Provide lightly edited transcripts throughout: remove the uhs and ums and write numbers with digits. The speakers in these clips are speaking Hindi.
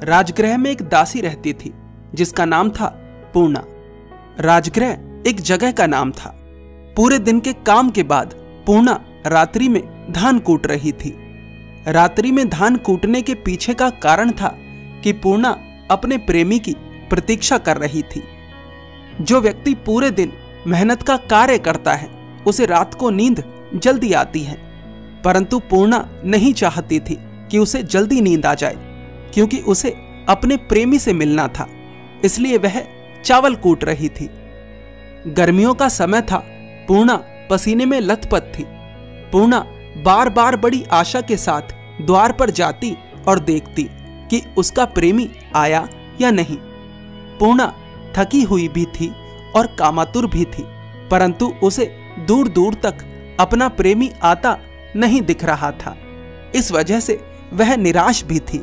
राजगृह में एक दासी रहती थी जिसका नाम था पूर्णा। राजगृह एक जगह का नाम था। पूरे दिन के काम के बाद पूर्णा रात्रि में धान कूट रही थी। रात्रि में धान कूटने के पीछे का कारण था कि पूर्णा अपने प्रेमी की प्रतीक्षा कर रही थी। जो व्यक्ति पूरे दिन मेहनत का कार्य करता है उसे रात को नींद जल्दी आती है, परंतु पूर्णा नहीं चाहती थी कि उसे जल्दी नींद आ जाए, क्योंकि उसे अपने प्रेमी से मिलना था। इसलिए वह चावल कूट रही थी। गर्मियों का समय था। पूर्णा पसीने में लथपथ थी। पूर्णा बार बार बड़ी आशा के साथ द्वार पर जाती और देखती कि उसका प्रेमी आया या नहीं। पूर्णा थकी हुई भी थी और कामातुर भी थी, परंतु उसे दूर दूर तक अपना प्रेमी आता नहीं दिख रहा था। इस वजह से वह निराश भी थी।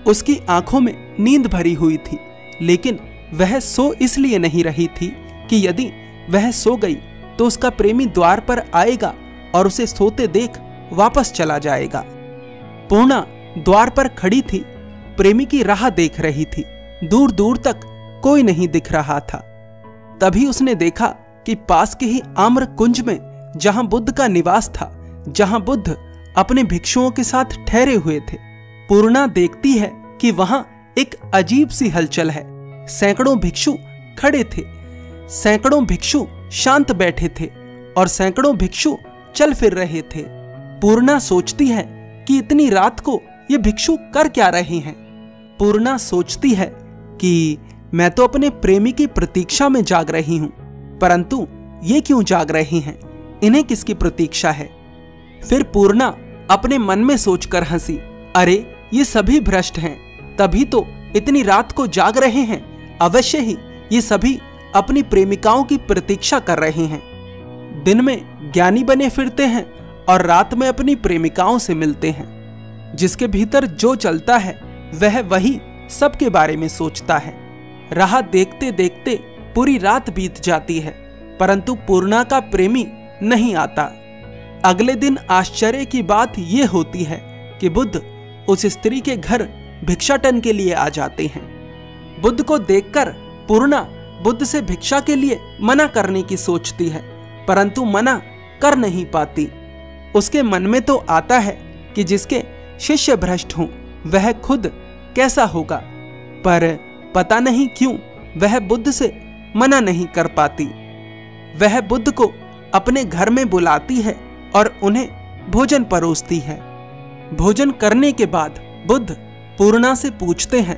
उसकी आंखों में नींद भरी हुई थी, लेकिन वह सो इसलिए नहीं रही थी कि यदि वह सो गई तो उसका प्रेमी द्वार पर आएगा और उसे सोते देख वापस चला जाएगा। पूर्णा द्वार पर खड़ी थी, प्रेमी की राह देख रही थी। दूर दूर तक कोई नहीं दिख रहा था। तभी उसने देखा कि पास के ही आम्र कुंज में, जहां बुद्ध का निवास था, जहां बुद्ध अपने भिक्षुओं के साथ ठहरे हुए थे, पूर्णा देखती है कि वहां एक अजीब सी हलचल है। सैकड़ों भिक्षु खड़े थे, सैकड़ों भिक्षु शांत बैठे थे और सैकड़ों भिक्षु चल फिर रहे थे। पूर्णा सोचती है कि इतनी रात को ये भिक्षु कर क्या रहे हैं। पूर्णा सोचती है कि मैं तो अपने प्रेमी की प्रतीक्षा में जाग रही हूं, परंतु ये क्यों जाग रहे हैं, इन्हें किसकी प्रतीक्षा है। फिर पूर्णा अपने मन में सोचकर हंसी, अरे ये सभी भ्रष्ट हैं, तभी तो इतनी रात को जाग रहे हैं। अवश्य ही ये सभी अपनी प्रेमिकाओं की प्रतीक्षा कर रहे हैं। दिन में ज्ञानी बने फिरते हैं और रात में अपनी प्रेमिकाओं से मिलते हैं। जिसके भीतर जो चलता है वह वही सबके बारे में सोचता है। राह देखते देखते पूरी रात बीत जाती है, परंतु पूर्णा का प्रेमी नहीं आता। अगले दिन आश्चर्य की बात यह होती है कि बुद्ध उस स्त्री के घर भिक्षाटन के लिए आ जाते हैं। बुद्ध को देखकर पूर्णा बुद्ध से भिक्षा के लिए मना करने की सोचती है, परंतु मना कर नहीं पाती। उसके मन में तो आता है कि जिसके शिष्य भ्रष्ट हों वह खुद कैसा होगा, पर पता नहीं क्यों वह बुद्ध से मना नहीं कर पाती। वह बुद्ध को अपने घर में बुलाती है और उन्हें भोजन परोसती है। भोजन करने के बाद बुद्ध पूर्णा से पूछते हैं,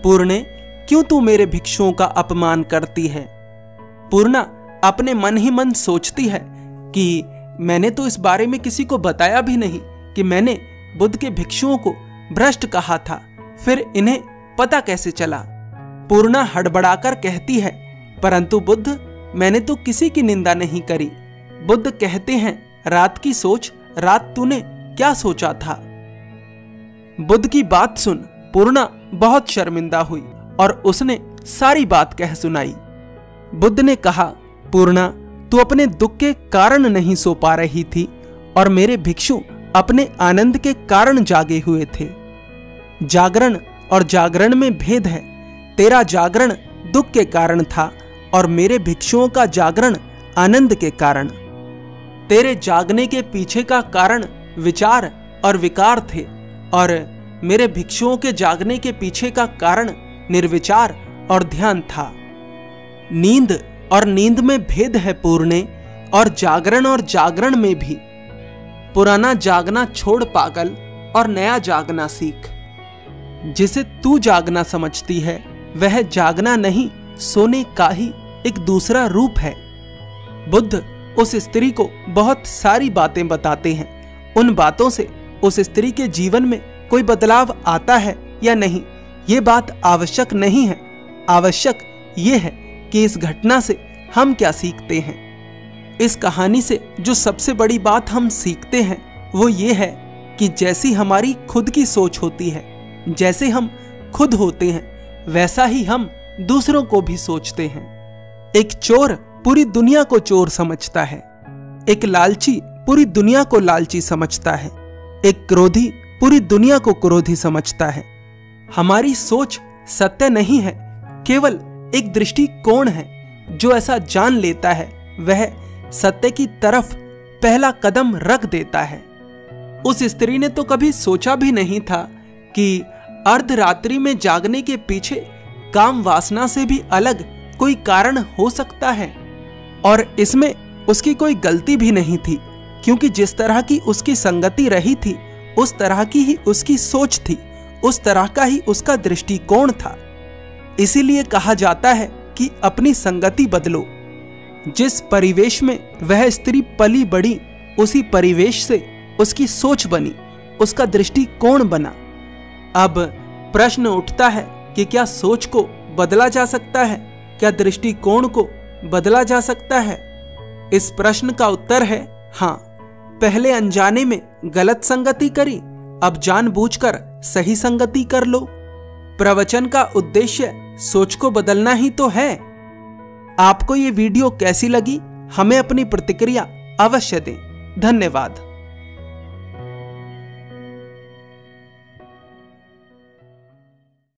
पूर्णे, क्यों तू मेरे भिक्षुओं का अपमान करती है। पूर्णा अपने मन ही मन सोचती है कि मैंने तो इस बारे में किसी को बताया भी नहीं कि मैंने बुद्ध के भिक्षुओं को भ्रष्ट कहा था, फिर इन्हें पता कैसे चला। पूर्णा हड़बड़ाकर कहती है, परंतु बुद्ध, मैंने तो किसी की निंदा नहीं करी। बुद्ध कहते हैं, रात की सोच, रात तूने क्या सोचा था। बुद्ध की बात सुन पूर्णा बहुत शर्मिंदा हुई और उसने सारी बात कह सुनाई। बुद्ध ने कहा, पूर्णा, तू अपने दुख के कारण नहीं सो पा रही थी और मेरे भिक्षु अपने आनंद के कारण जागे हुए थे। जागरण और जागरण में भेद है। तेरा जागरण दुख के कारण था और मेरे भिक्षुओं का जागरण आनंद के कारण। तेरे जागने के पीछे का कारण विचार और विकार थे और मेरे भिक्षुओं के जागने के पीछे का कारण निर्विचार और ध्यान था। नींद और नींद में भेद है पूर्णे, और जागरण में भी। पुराना जागना छोड़ पागल और नया जागना सीख। जिसे तू जागना समझती है वह जागना नहीं, सोने का ही एक दूसरा रूप है। बुद्ध उस स्त्री को बहुत सारी बातें बताते हैं। उन बातों से उस स्त्री के जीवन में कोई बदलाव आता है या नहीं, ये बात आवश्यक नहीं है। आवश्यक ये है कि इस घटना से हम क्या सीखते हैं। इस कहानी से जो सबसे बड़ी बात हम सीखते हैं वो ये है कि जैसी हमारी खुद की सोच होती है, जैसे हम खुद होते हैं, वैसा ही हम दूसरों को भी सोचते हैं। एक चोर पूरी दुनिया को चोर समझता है, एक लालची पूरी दुनिया को लालची समझता है, एक क्रोधी पूरी दुनिया को क्रोधी समझता है, हमारी सोच सत्य नहीं है, केवल एक दृष्टिकोण है। जो ऐसा जान लेता है वह सत्य की तरफ पहला कदम रख देता है। उस स्त्री ने तो कभी सोचा भी नहीं था कि अर्धरात्रि में जागने के पीछे काम वासना से भी अलग कोई कारण हो सकता है। और इसमें उसकी कोई गलती भी नहीं थी, क्योंकि जिस तरह की उसकी संगति रही थी उस तरह की ही उसकी सोच थी, उस तरह का ही उसका दृष्टिकोण था। इसीलिए कहा जाता है कि अपनी संगति बदलो। जिस परिवेश में वह स्त्री पली बढ़ी उसी परिवेश से उसकी सोच बनी, उसका दृष्टिकोण बना। अब प्रश्न उठता है कि क्या सोच को बदला जा सकता है, क्या दृष्टिकोण को बदला जा सकता है? इस प्रश्न का उत्तर है हाँ। पहले अनजाने में गलत संगति करी, अब जानबूझकर सही संगति कर लो। प्रवचन का उद्देश्य सोच को बदलना ही तो है। आपको ये वीडियो कैसी लगी? हमें अपनी प्रतिक्रिया अवश्य दें। धन्यवाद।